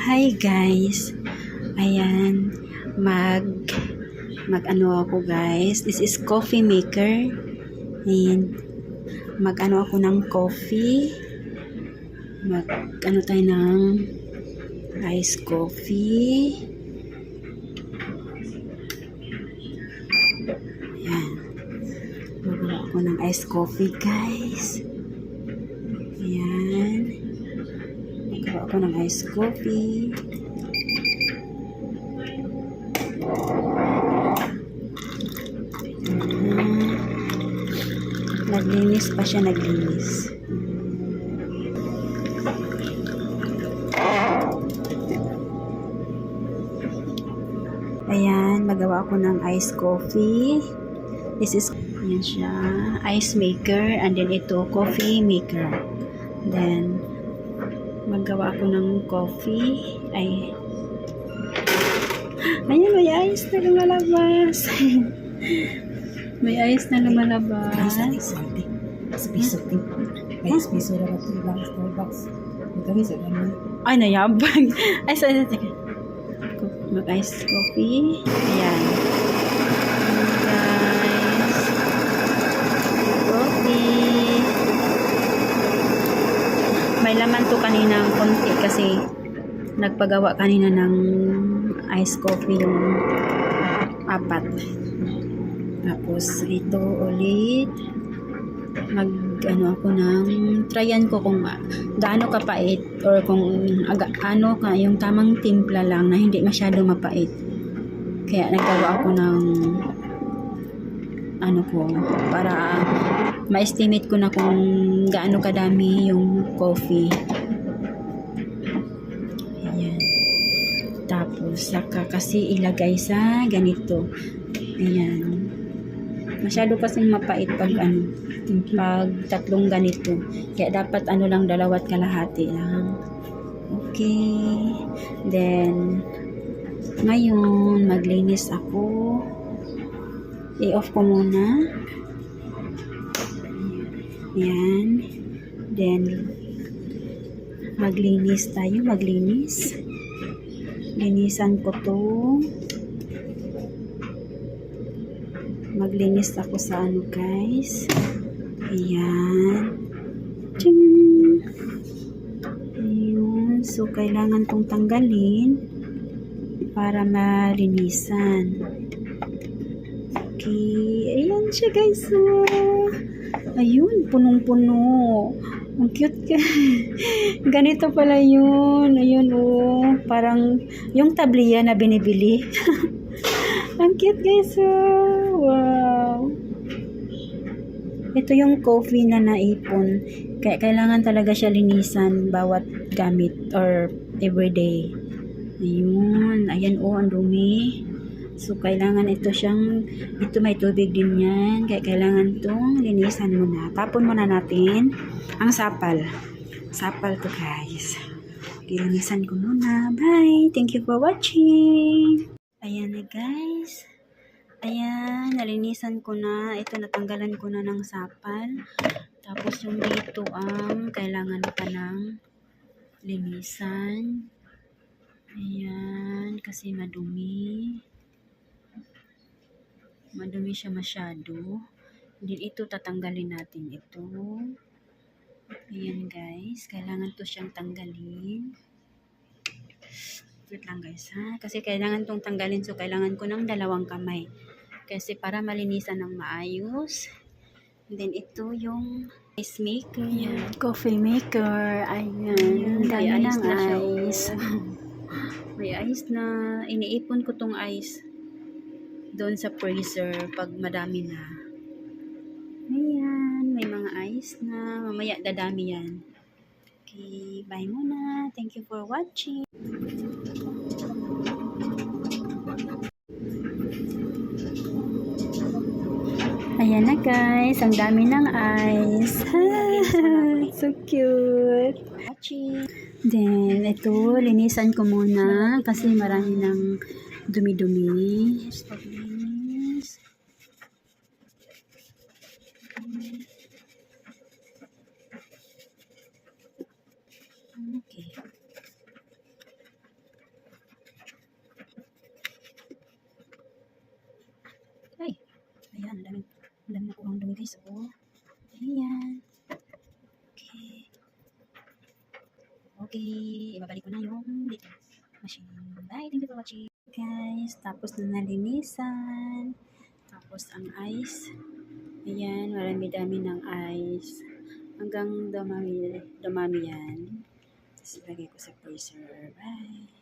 Hi guys. Ayan, mag ako guys. This is coffee maker. And ako ng coffee. Tayo ng iced coffee. Ayan. Magawa ako ng iced coffee guys. Ayan. Magawa ako ng iced coffee. Naglinis pa siya, naglinis. Ayan, magawa ako ng iced coffee. This is, ayan siya, ice maker, and then ito, coffee maker. Then, magawa ako ng coffee. Ayan, may ice na lumalabas. May ice na lumalabas. Ay, nayabang. Ay, sorry. Mag-ice coffee. Ayan. Guys. Coffee. May laman to kanina ng konti kasi nagpagawa kanina ng ice coffee yung apat. Tapos ito ulit ako tryan ko kung gaano kapait or kung ano ka yung tamang timpla lang na hindi masyado mapait. Kaya naggawa ako ng para ma-estimate ko na kung gaano kadami yung coffee. Ayan. Tapos saka kasi ilagay sa ganito. Ayan. Masyado kasing mapait pag tatlong ganito. Kaya dapat lang, 2 kalahati lang. Okay. Then, ngayon, maglinis ako. I-off ko muna. Ayan. Then, maglinis tayo. Linisan ko to. Maglinis ako sa guys. Ayan. Ayun. So, kailangan tong tanggalin para malinisan. Okay. Ayan siya guys. So, ayun. Punong-puno. Ang cute ka. Ganito pala yun. Ayun parang yung tabliya na binibili. Ang cute guys. Wow. Ito yung coffee na naipon. Kaya kailangan talaga siya linisan bawat gamit or everyday. Ayun. Ayan ang dumi. So kailangan ito may tubig din yan. Kaya kailangan itong linisan muna. Tapon muna natin ang sapal. Sapal to guys. Linisan ko muna. Bye. Thank you for watching. Ayan na guys. Ayan, nalinisan ko na. Ito, natanggalan ko na ng sapal. Tapos yung dito kailangan pa ng linisan. Ayan, kasi madumi. Madumi siya masyado. Then ito, tatanggalin natin ito. Ayan guys, kailangan to siyang tanggalin. Wait lang guys kasi kailangan tong tanggalin, so kailangan ko ng 2 kamay kasi para malinisan ng maayos. And then ito yung ice maker. Ayan, coffee maker. Ayan, dami ng ice. May ice na. Iniipon ko tong ice doon sa freezer pag madami na. Ayan, may mga ice na. Mamaya dadami yan. Okay, bye muna. Thank you for watching. Ayan na guys, ang dami ng ice. So cute. Then, ito, linisan ko muna kasi marami ng dumi-dumi. Paglinis. Okay. Ang dami na kuhang dumi guys. Oh. Ayan. Okay. Okay. Ibabalik ko na yung dito machine. Bye. Thank you for watching. Guys, tapos na nalinisan. Tapos ang ice. Ayan, marami-dami ng ice. Hanggang dumami yan. Tapos ilagay ko sa freezer. Bye.